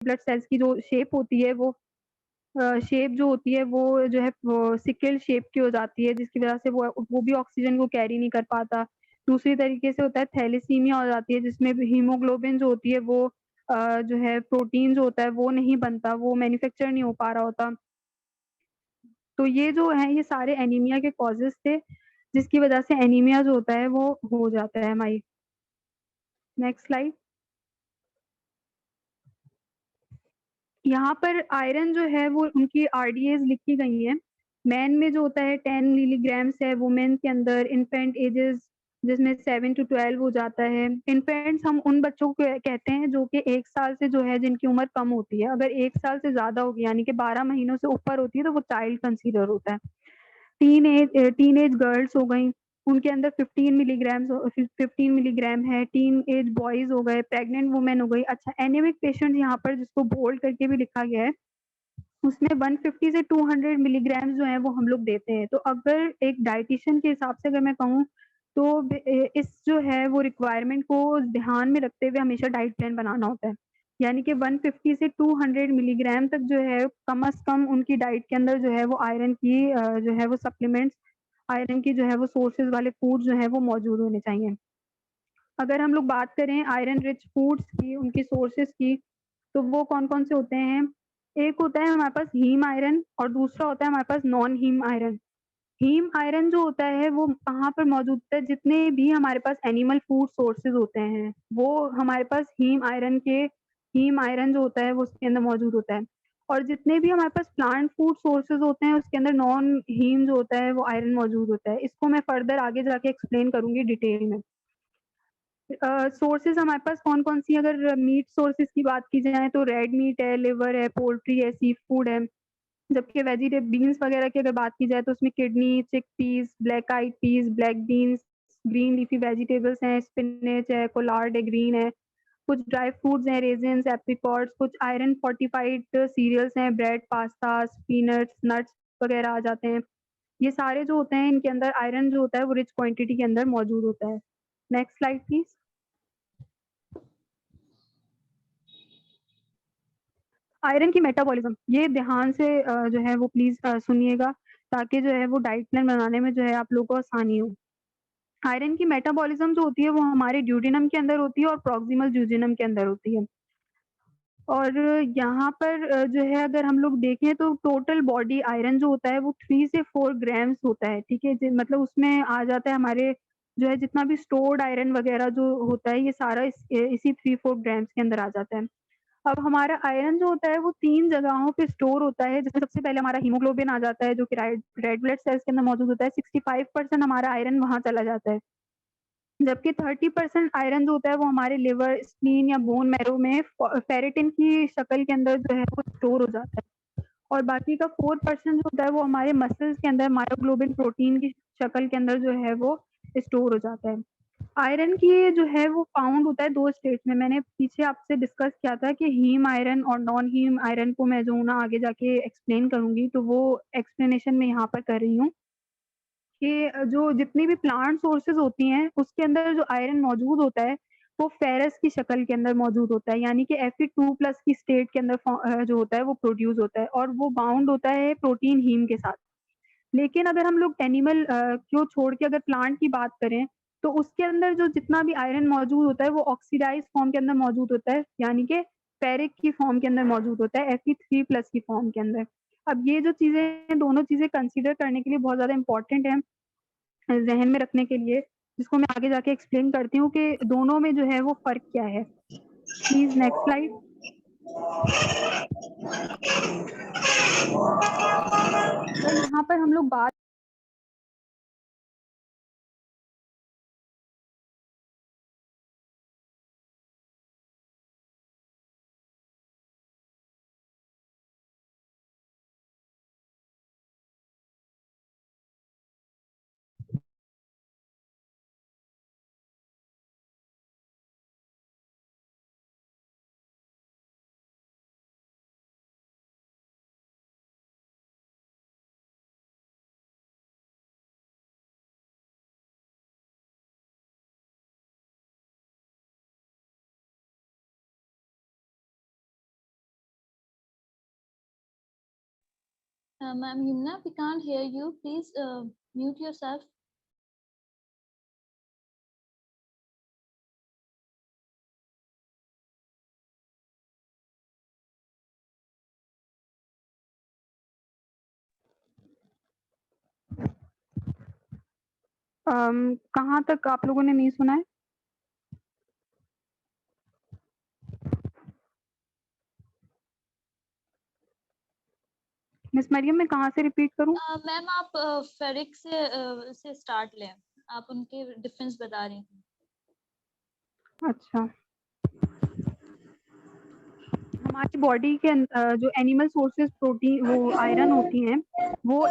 Blood cells की जो shape होती है वो शेप जो होती है वो जो है वो सिकल शेप की हो जाती है, जिसकी वजह से वो भी ऑक्सीजन को कैरी नहीं कर पाता। दूसरी तरीके से होता है थैलेसीमिया हो जाती है, जिसमें भी हीमोग्लोबिन जो होती है वो जो है प्रोटीन जो होता है वो नहीं बनता, वो मैन्युफैक्चर नहीं हो पा रहा होता। तो ये जो है ये सारे एनीमिया के कॉजेज़ थे, जिसकी वजह से एनीमिया जो होता है वो हो जाता है हमारी। Next slide. यहाँ पर आयरन जो है वो उनकी आरडीएज़ लिखी गई हैं। मेन में जो होता है 10 मिलीग्राम्स है, वुमेन के अंदर इन्फेंट एजेस जिसमें 7 टू 12 हो जाता है। इन्फेंट्स हम उन बच्चों को कहते हैं जो कि 1 साल से जो है जिनकी उम्र कम होती है। अगर 1 साल से ज़्यादा होगी यानी कि 12 महीनों से ऊपर होती है तो वो चाइल्ड कंसीडर होता है। टीनेज गर्ल्स हो गईं, उनके अंदर 15 मिलीग्राम है, टीनेज बॉयज़ हो गए, प्रेग्नेंट वुमेन हो गई। अच्छा एनीमिक पेशेंट यहाँ पर जिसको बोल्ड करके भी लिखा गया है, उसमें 150 से 200 मिलीग्राम जो है वो हम लोग देते हैं। तो अगर एक डायटीशियन के हिसाब से अगर मैं कहूँ तो इस जो है वो रिक्वायरमेंट को ध्यान में रखते हुए हमेशा डाइट प्लान बनाना होता है। यानी कि 150 से 200 मिलीग्राम तक जो है कम से कम उनकी डाइट के अंदर जो है वो आयरन की जो है वो सप्लीमेंट्स, आयरन की जो है वो सोर्सेज़ वाले फूड जो है वो मौजूद होने चाहिए। अगर हम लोग बात करें आयरन रिच फूड्स की, उनकी सोर्सेज़ की, तो वो कौन-कौन से होते हैं? एक होता है हमारे पास हीम आयरन और दूसरा होता है हमारे पास non heme iron. Heme iron जो होता है वो कहाँ पर मौजूद होता है? जितने भी हमारे पास एनिमल फूड सोर्सेज़ होते हैं, वो हमारे पास हीम आयरन जो होता है वो उसके अंदर मौजूद होता है। और जितने भी हमारे पास प्लांट फूड सोर्सेज़ होते हैं उसके अंदर नॉन हीम जो होता है वो आयरन मौजूद होता है। इसको मैं फर्दर आगे जाके एक्सप्लेन करूँगी डिटेल में। सोर्सेज़ हमारे पास कौन-कौन सी अगर मीट सोर्सेज़ की बात की जाए तो रेड मीट है, लिवर है, पोल्ट्री है, सी फूड है। जबकि बीन्स वगैरह की अगर बात की जाए तो उसमें kidney, chickpeas, black eyed peas, black beans, green leafy vegetables हैं, स्पिनच है, कोलार्ड है, ग्रीन है। कुछ ड्राई फ्रूट्स हैं, रेज़िन्स, एप्रिकॉट्स, कुछ आयरन फोर्टिफाइड सीरियल्स हैं, ब्रेड, पास्तास, पीनट्स, नट्स वगैरह आ जाते हैं। ये सारे जो होते हैं इनके अंदर आयरन जो होता है वो रिच क्वांटिटी के अंदर मौजूद होता है। Next slide please. आयरन की मेटाबॉलिज़्म ये ध्यान से जो है वो प्लीज़ सुनिएगा ताकि जो है वो डाइट प्लान बनाने में जो है आप लोगों को आसानी हो। आयरन की मेटाबॉलिज़्म जो होती है वो हमारे ड्यूडेनम के अंदर होती है और प्रॉक्सिमल ड्यूडेनम के अंदर होती है। और यहाँ पर जो है अगर हम लोग देखें तो टोटल बॉडी आयरन जो होता है वो 3 से 4 ग्राम्स होता है, ठीक है? मतलब उसमें आ जाता है हमारे जो है जितना भी स्टोर्ड आयरन वगैरह जो होता है ये सारा इसी 3-4 ग्राम्स के अंदर आ जाता है। अब हमारा आयरन जो होता है वो 3 जगहों पे स्टोर होता है, जिसमें सबसे पहले हमारा हीमोग्लोबिन आ जाता है जो कि रेड ब्लड सेल्स के अंदर मौजूद होता है, 65% हमारा आयरन वहाँ चला जाता है। जबकि 30% आयरन जो होता है वो हमारे लिवर, स्प्लीन या बोन मैरो में फेरिटिन की शक्ल के अंदर जो है वो स्टोर हो जाता है। और बाकी का 4% जो होता है वो हमारे मसल्स के अंदर मायोग्लोबिन प्रोटीन की शक्ल के अंदर जो है वो स्टोर हो जाता है। आयरन की जो है वो फाउंड होता है 2 स्टेट्स में। मैंने पीछे आपसे डिस्कस किया था कि हीम आयरन और नॉन हीम आयरन को मैं जो ना आगे जाके एक्सप्लेन करूँगी, तो वो एक्सप्लेनेशन मैं यहाँ पर कर रही हूँ कि जो जितनी भी प्लांट सोर्सेज़ होती हैं, उसके अंदर जो आयरन मौजूद होता है, वो फेरस की शक्ल के अंदर मौजूद होता है, यानी कि Fe2+ की स्टेट के अंदर जो होता है वो प्रोड्यूस होता है और वो बाउंड होता है प्रोटीन हीम के साथ। लेकिन अगर हम लोग एनिमल को छोड़ के अगर प्लांट की बात करें, तो उसके अंदर जो जितना भी आयरन मौजूद होता है, वो ऑक्सीडाइज़्ड फॉर्म के अंदर मौजूद होता है, यानी कि फेरिक की फॉर्म के अंदर मौजूद होता है, Fe3+ की फॉर्म के अंदर। अब ये जो चीज़ें हैं, दोनों चीज़ें कंसीडर करने के लिए बहुत ज़्यादा इम्पोर्टेंट हैं, ज़हन में रखने के लिए, जिसको मैं आगे जाके एक्सप्लेन करती हूँ कि दोनों में जो है वो फ़र्क क्या है। Please next slide. अगर यहाँ पर हम लोग बात Ma'am Yumna, we can't hear you. Please mute yourself. कहाँ तक आप लोगों ने नहीं सुना है? मिस मरियम, मैं कहाँ से रिपीट करूँ? मैम आप फेरिक से स्टार्ट लें, आप उनके डिफरेंस बता रही हैं। अच्छा, हमारी बॉडी के जो एनिमल सोर्सेज प्रोटीन वो आयरन होती हैं, वो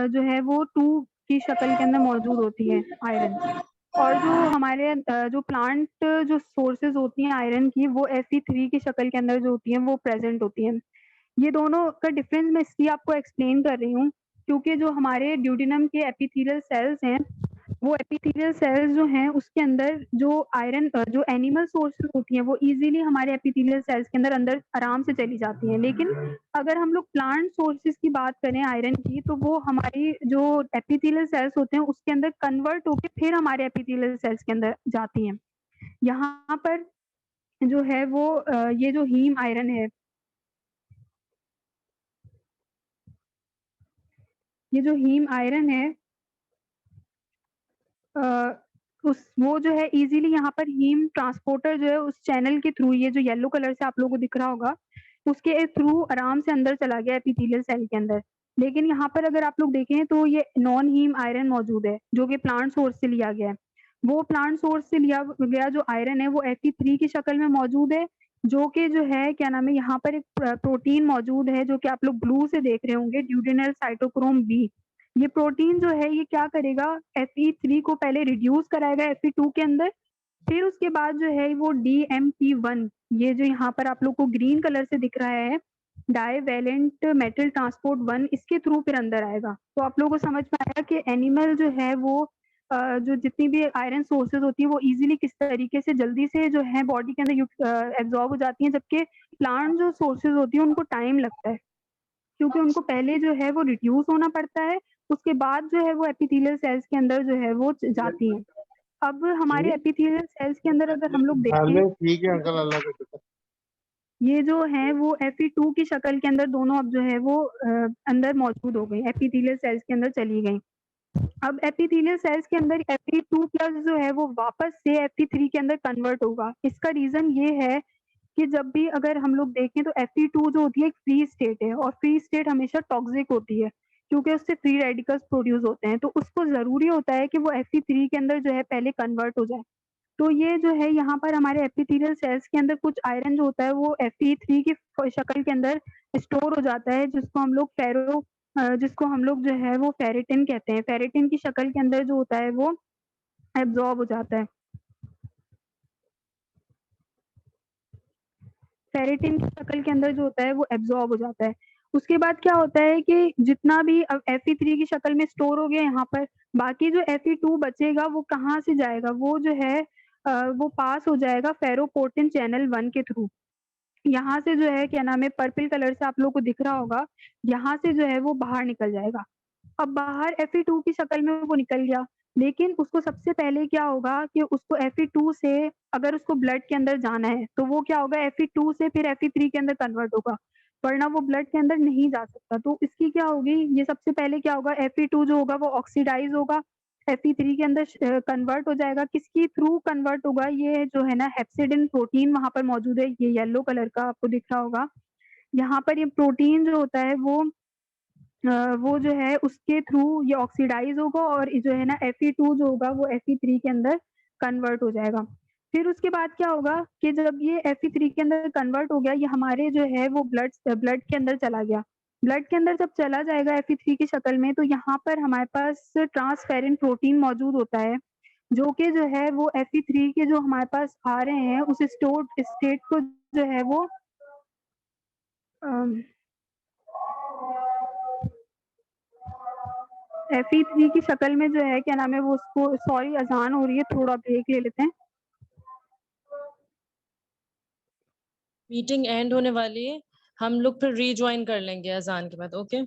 जो है वो 2 की शक्ल के अंदर मौजूद होती है आयरन। और जो हमारे जो प्लांट जो सोर्सेज होती हैं आयरन की, वो Fe3 की शक्ल के अंदर जो होती हैं वो प्रेजेंट होती हैं। ये दोनों का डिफरेंस मैं इसलिए आपको एक्सप्लेन कर रही हूँ क्योंकि जो हमारे ड्यूडेनम के एपिथेलियल सेल्स हैं, वो एपिथेलियल सेल्स जो हैं उसके अंदर जो आयरन जो एनिमल सोर्सेज होती हैं वो इजीली हमारे एपिथेलियल सेल्स के अंदर आराम से चली जाती हैं। लेकिन अगर हम लोग प्लांट सोर्सेज की बात करें आयरन की, तो वो हमारी जो एपिथेलियल सेल्स होते हैं उसके अंदर कन्वर्ट होके फिर हमारे एपिथेलियल सेल्स के अंदर जाती हैं। यहाँ पर जो है वो ये जो हीम आयरन है, ये जो हीम आयरन है वो जो है इजीली यहाँ पर हीम ट्रांसपोर्टर जो है उस चैनल के थ्रू, ये जो येलो कलर से आप लोगों को दिख रहा होगा, उसके थ्रू आराम से अंदर चला गया एपिथेलियल सेल के अंदर। लेकिन यहाँ पर अगर आप लोग देखें तो ये नॉन हीम आयरन मौजूद है जो कि प्लांट सोर्स से लिया गया है। वो प्लांट सोर्स से लिया गया जो आयरन है वो Fe3 की शक्ल में मौजूद है, जो कि जो है क्या नाम है, यहाँ पर एक प्रोटीन मौजूद है जो कि आप लोग ब्लू से देख रहे होंगे, ड्यूडेनल साइटोक्रोम बी। ये प्रोटीन जो है ये क्या करेगा, Fe3 को पहले रिड्यूस कराएगा Fe2 के अंदर, फिर उसके बाद जो है वो DMT1, ये जो यहाँ पर आप लोग को ग्रीन कलर से दिख रहा है, डाइवेलेंट मेटल ट्रांसपोर्ट 1, इसके थ्रू फिर अंदर आएगा। तो आप लोगों को समझ में आया कि एनिमल जो है वो जो जितनी भी आयरन सोर्सेज होती है वो इजीली किस तरीके से जल्दी से जो है बॉडी के अंदर एब्जॉर्ब हो जाती हैं, जबकि प्लांट जो सोर्सेज होती है उनको टाइम लगता है क्योंकि उनको पहले जो है वो रिड्यूस होना पड़ता है, उसके बाद जो है वो एपिथेलियल सेल्स के अंदर जो है वो जाती हैं। अब हमारे एपिथेलियल सेल्स के अंदर अगर हम लोग देखें, ठीक है अंकल, अल्लाह का शुक्र। ये जो है वो Fe2 की शक्ल के अंदर दोनों अब जो है वो अंदर मौजूद हो गई, एपिथेलियल सेल्स के अंदर चली गई। अब एपिथेलियल सेल्स के अंदर Fe2 प्लस जो है वो वापस से Fe3 के अंदर कन्वर्ट होगा। इसका रीजन ये है कि जब भी अगर हम लोग देखें तो Fe2 जो होती है एक फ्री स्टेट है, और फ्री स्टेट हमेशा टॉक्सिक होती है क्योंकि उससे फ्री रेडिकल्स प्रोड्यूस होते हैं, तो उसको ज़रूरी होता है कि वो Fe3 के अंदर जो है पहले कन्वर्ट हो जाए। तो ये जो है यहाँ पर हमारे एपिथेलियल सेल्स के अंदर कुछ आयरन जो होता है वो Fe3 की शक्ल के अंदर स्टोर हो जाता है, जिसको हम लोग जो है वो फेरिटिन कहते हैं। फेरिटिन की शक्ल के अंदर जो होता है वो एब्जॉर्ब हो जाता है। फेरिटिन की शक्ल के अंदर जो होता है वो एब्जॉर्ब हो जाता है। उसके बाद क्या होता है कि जितना भी अब Fe3 की शक्ल में स्टोर हो गया यहाँ पर, बाकी जो Fe2 बचेगा वो कहाँ से जाएगा, वो जो है वो पास हो जाएगा फेरोपोर्टिन चैनल 1 के थ्रू। यहाँ से जो है क्या नाम है, पर्पल कलर से आप लोगों को दिख रहा होगा, यहाँ से जो है वो बाहर निकल जाएगा। अब बाहर Fe2 की शक्ल में वो निकल गया, लेकिन उसको सबसे पहले क्या होगा कि उसको Fe2 से अगर उसको ब्लड के अंदर जाना है तो वो क्या होगा, Fe2 से फिर Fe3 के अंदर कन्वर्ट होगा, वरना वो ब्लड के अंदर नहीं जा सकता। तो इसकी क्या होगी, ये सबसे पहले क्या होगा, Fe2 जो होगा वो ऑक्सीडाइज होगा, Fe3 के अंदर कन्वर्ट हो जाएगा। किसकी थ्रू कन्वर्ट होगा, ये जो है ना हेप्सिडिन प्रोटीन वहाँ पर मौजूद है, ये येलो कलर का आपको दिख रहा होगा। यहाँ पर ये प्रोटीन जो होता है वो जो है उसके थ्रू ये ऑक्सीडाइज होगा और जो है ना Fe2 जो होगा वो Fe3 के अंदर कन्वर्ट हो जाएगा। फिर उसके बाद क्या होगा कि जब ये Fe3 के अंदर कन्वर्ट हो गया, ये हमारे जो है वो ब्लड के अंदर चला गया। ब्लड के अंदर जब चला जाएगा Fe3 की शक्ल में, तो यहाँ पर हमारे पास ट्रांसफेरिन प्रोटीन मौजूद होता है, जो कि जो है वो Fe3 के जो हमारे पास आ रहे हैं उस स्टोर्ड स्टेट को जो है वो Fe3 की शक्ल में जो है क्या नाम है वो उसको, सॉरी अजान हो रही है, थोड़ा ब्रेक ले लेते हैं। मीटिंग एंड होने वाली है, हम लोग फिर रीज्वाइन कर लेंगे अजान के बाद। ओके।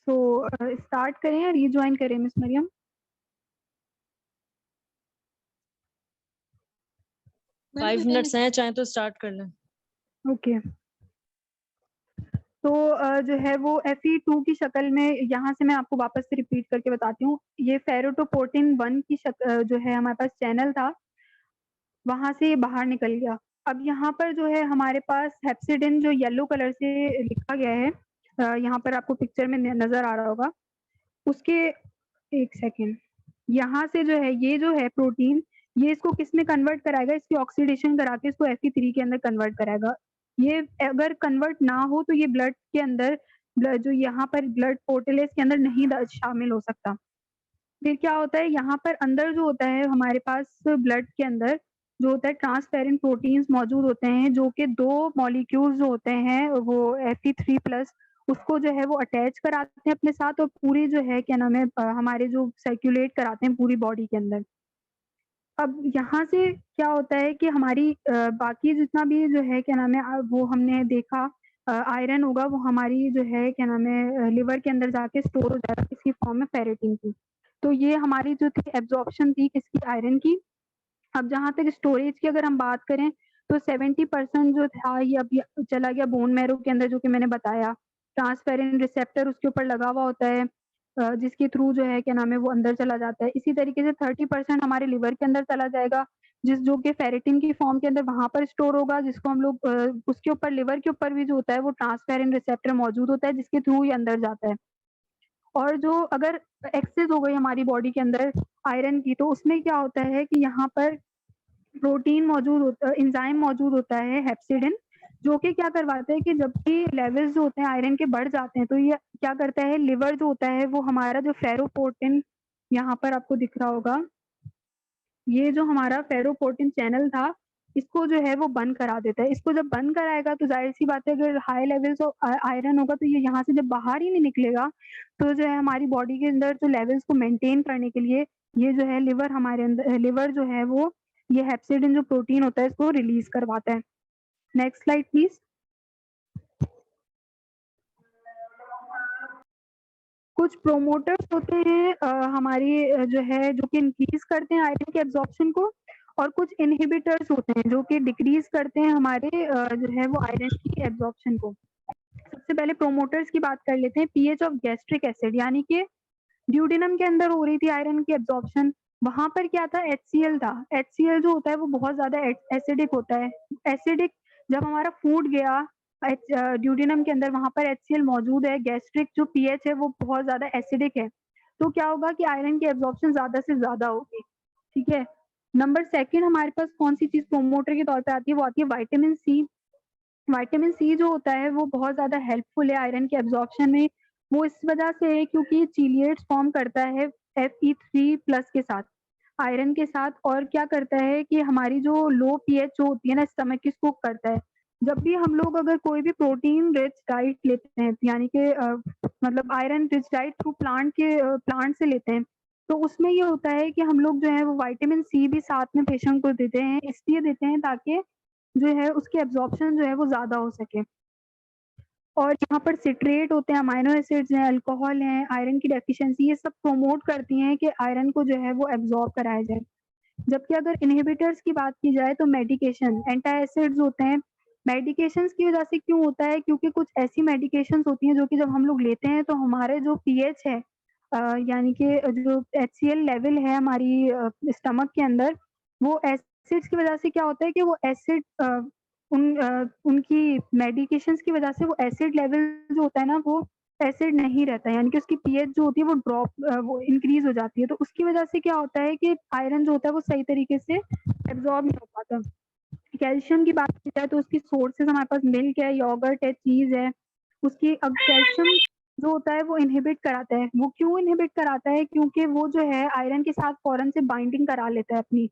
तो स्टार्ट करें या रिजॉइन करें miss Mariam? Ma'am 5 you can minutes हैं, चाहे तो स्टार्ट कर लें। ओके। तो जो है वो Fe2 की शक्ल में, यहाँ से मैं आपको वापस से रिपीट करके बताती हूँ। ये फेरोटोपोर्टिन 1 की जो है हमारे पास चैनल था, वहाँ से ये बाहर निकल गया। अब यहाँ पर जो है हमारे पास हेप्सिडिन जो येलो कलर से लिखा गया है, यहाँ पर आपको पिक्चर में नज़र आ रहा होगा। उसके एक सेकंड, यहाँ से जो है ये जो है प्रोटीन, ये इसको किस में कन्वर्ट कराएगा? इसकी ऑक्सीडेशन करा के इसको Fe3 के अंदर कन्वर्ट कराएगा। ये अगर कन्वर्ट ना हो तो ये ब्लड के अंदर, जो यहाँ पर ब्लड पोर्टल है इसके अंदर नहीं शामिल हो सकता। फिर क्या होता है, यहाँ पर अंदर जो होता है हमारे पास ब्लड के अंदर जो होता है ट्रांसपेरेंट प्रोटीन्स मौजूद होते हैं, जो कि 2 मॉलिक्यूल्स जो होते हैं वो Fe3+ उसको जो है वो अटैच कराते हैं अपने साथ, और पूरी जो है क्या नाम है हमारे जो सर्कुलेट कराते हैं पूरी बॉडी के अंदर। अब यहाँ से क्या होता है कि हमारी बाकी जितना भी जो है क्या नाम है वो हमने देखा आयरन होगा, वो हमारी जो है क्या नाम है लिवर के अंदर जाके स्टोर हो जाएगा किसी फॉर्म में फेरेटिन की। तो ये हमारी जो थी एब्जॉर्प्शन थी किसकी? आयरन की। अब जहाँ तक स्टोरेज की अगर हम बात करें तो 70% जो था ये अब चला गया बोन मैरो के अंदर, जो कि मैंने बताया। ट्रांसफेरेंट रिसेप्टर उसके ऊपर लगा हुआ होता है, जिसके थ्रू जो है क्या नाम है वो अंदर चला जाता है। इसी तरीके से 30% हमारे लिवर के अंदर चला जाएगा, जो कि फेरेटिन की फॉर्म के अंदर वहाँ पर स्टोर होगा, जिसको हम लोग उसके ऊपर लिवर के ऊपर भी जो होता है वो ट्रांसफेरेंट रिसेप्टर मौजूद होता है, जिसके थ्रू ये अंदर जाता है। और जो अगर एक्सेस हो गई हमारी बॉडी के अंदर आयरन की, तो उसमें क्या होता है कि यहाँ पर प्रोटीन मौजूद होता, एंजाइम मौजूद होता है हेप्सिडिन, जो कि क्या करवाता है कि जब भी लेवल्स जो होते हैं आयरन के बढ़ जाते हैं, तो ये क्या करता है, लिवर जो होता है वो हमारा जो फेरोपोर्टिन, यहाँ पर आपको दिख रहा होगा, ये जो हमारा फेरोपोर्टिन चैनल था, इसको जो है वो बंद करा देता है। इसको जब बंद कराएगा तो ज़ाहिर-सी बात है, अगर हाई लेवल्स ऑफ आयरन होगा तो ये यहाँ से जब बाहर ही नहीं निकलेगा, तो जो है हमारी बॉडी के अंदर जो लेवल्स को मेंटेन करने के लिए ये जो है लिवर हमारे अंदर, लिवर जो है वो ये हेप्सिडिन जो प्रोटीन होता है इसको रिलीज़ करवाता है। Next slide please. कुछ प्रोमोटर्स होते हैं हमारी जो है जो कि इंक्रीज़ करते हैं आयरन के एब्ज़ॉर्प्शन को, और कुछ इन्हिबिटर्स होते हैं जो कि डिक्रीज़ करते हैं हमारे जो है वो आयरन की एब्ज़ॉर्प्शन को। सबसे पहले प्रोमोटर्स की बात कर लेते हैं। पीएच ऑफ गैस्ट्रिक एसिड, यानी कि ड्यूडेनम के अंदर हो रही थी आयरन की एब्ज़ॉर्प्शन, वहाँ पर क्या था? HCl था। HCl जो होता है वो बहुत ज़्यादा एसिडिक होता है। एसिडिक जब हमारा फूड गया ड्यूडेनम के अंदर, वहाँ पर HCl मौजूद है, गैस्ट्रिक जो पीएच है वो बहुत ज़्यादा एसिडिक है, तो क्या होगा कि आयरन की एब्ज़ॉर्प्शन ज़्यादा से ज़्यादा होगी। ठीक है? नंबर 2 हमारे पास कौन-सी चीज़ प्रोमोटर के तौर पे आती है? वो आती है विटामिन सी। विटामिन सी जो होता है वो बहुत ज़्यादा हेल्पफुल है आयरन के एब्ज़ॉर्प्शन में। वो इस वजह से है क्योंकि चीलिएट्स फॉर्म करता है Fe3+ के साथ, आयरन के साथ, और क्या करता है कि हमारी जो लो पीएच जो होती है ना स्टमक की, इसको करता है। जब भी हम लोग अगर कोई भी प्रोटीन रिच डाइट लेते हैं, यानी कि मतलब iron rich diet through plant से लेते हैं, तो उसमें ये होता है कि हम लोग जो है वो विटामिन सी भी साथ में पेशेंट को देते हैं। इसलिए देते हैं ताकि जो है उसकी एब्ज़ॉर्प्शन जो है वो ज़्यादा हो सके। और यहाँ पर सिट्रेट होते हैं, अमाइनो एसिड्स हैं, अल्कोहल हैं, आयरन की डेफिशिएंसी, ये सब प्रमोट करती हैं कि आयरन को जो है वो एब्ज़ॉर्ब कराया जाए। जबकि अगर इन्हिबिटर्स की बात की जाए तो मेडिकेशन, एंटासिड्स होते हैं। मेडिकेशंस की वजह से क्यों होता है? क्योंकि कुछ ऐसी मेडिकेशंस होती हैं जो कि जब हम लोग लेते हैं तो हमारे जो पीएच है यानी कि जो HCl लेवल है हमारी स्टमक के अंदर, वो एसिड्स की वजह से क्या होता है कि वो एसिड उनकी मेडिकेशंस की वजह से वो एसिड लेवल जो होता है ना वो एसिड नहीं रहता है, यानी कि उसकी पीएच जो होती है वो इंक्रीज़ हो जाती है। तो उसकी वजह से क्या होता है कि आयरन जो होता है वो सही तरीके से एब्ज़ॉर्ब नहीं हो पाता। कैल्शियम की बात की जाए तो उसकी सोर्सेज़ हमारे पास मिल्क है, योगर्ट है, चीज़ है। उसकी अब कैल्शियम जो होता है वो इन्हिबिट कराता है। वो क्यों इन्हिबिट कराता है? क्योंकि वो जो है आयरन के साथ फ़ौरन से बाइंडिंग करा लेता है अपनी,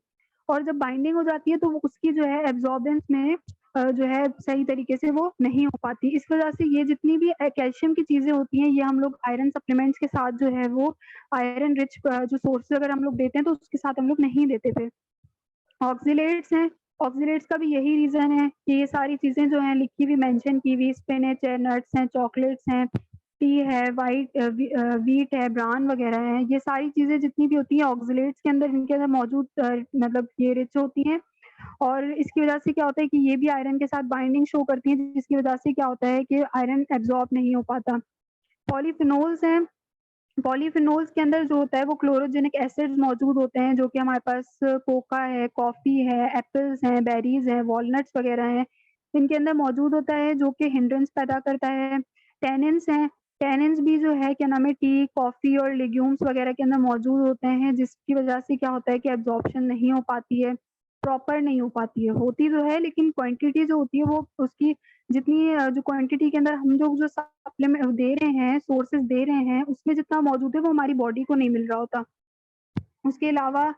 और जब बाइंडिंग हो जाती है तो वो उसकी जो है एब्ज़ॉर्बेंस में जो है सही तरीके से वो नहीं हो पाती। इस वजह से ये जितनी भी कैल्शियम की चीज़ें होती हैं, ये हम लोग आयरन सप्लीमेंट्स के साथ जो है वो आयरन रिच जो सोर्सेज़ अगर हम लोग देते हैं तो उसके साथ हम लोग नहीं देते थे। ऑक्ज़ेलेट्स हैं, ऑक्ज़ेलेट्स का भी यही रीज़न है कि ये सारी चीज़ें जो हैं लिखी हुई मेंशन की हुई, स्पिनच है, नट्स हैं, चॉकलेट्स हैं, टी है, व्हीट है, ब्रान वगैरह है, ये सारी चीज़ें जितनी भी होती हैं ऑक्ज़लेट्स के अंदर इनके अंदर मौजूद मतलब ये रिच होती हैं और इसकी वज़ह से क्या होता है कि ये भी आयरन के साथ बाइंडिंग शो करती हैं, जिसकी वज़ह से क्या होता है कि आयरन एब्ज़ॉर्ब नहीं हो पाता। पॉलीफिनोल्स हैं, पॉलीफिनोल्स के अंदर जो होता है वो क्लोरोजेनिक एसिड्स मौजूद होते हैं, जो कि हमारे पास कोका है, कॉफ़ी है, एप्पल्स हैं, बेरीज़ हैं, वॉलनट्स वग़ैरह हैं, इनके अंदर मौजूद होता है जो कि हिंड्रेंस पैदा करता है। टैनिन्स हैं, टैनिन्स भी जो है क्या नाम है टी, कॉफ़ी और लेग्यूम्स वग़ैरह के अंदर मौजूद होते हैं, जिसकी वज़ह से क्या होता है कि एब्ज़ॉर्प्शन नहीं हो पाती है, प्रॉपर नहीं हो पाती है। होती तो है लेकिन क्वांटिटी जो होती है वो उसकी जितनी जो क्वांटिटी के अंदर हम लोग जो सप्लीमेंट दे रहे हैं, सोर्सेज़ दे रहे हैं, उसमें जितना मौजूद है वो हमारी बॉडी को नहीं मिल रहा होता। उसके अलावा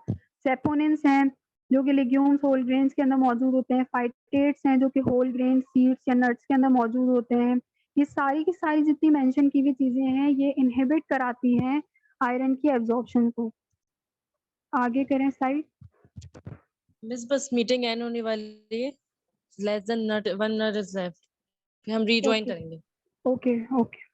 सेपोनिन्स हैं, जो कि लेग्यूम्स, होल ग्रेन्स के अंदर मौजूद होते हैं, फाइटेट्स हैं, जो कि होल ग्रेन, सीड्स या नट्स के अंदर मौजूद होते हैं। ये सारी की सारी जितनी मेंशन की हुई चीज़ें हैं, ये इन्हिबिट कराती हैं आयरन की एब्ज़ॉर्प्शन को। आगे करें स्लाइड। मिस बस मीटिंग एंड होने वाली है, less than 1 minute is left, फिर हम रिजॉइन ओके, करेंगे। Okay, okay.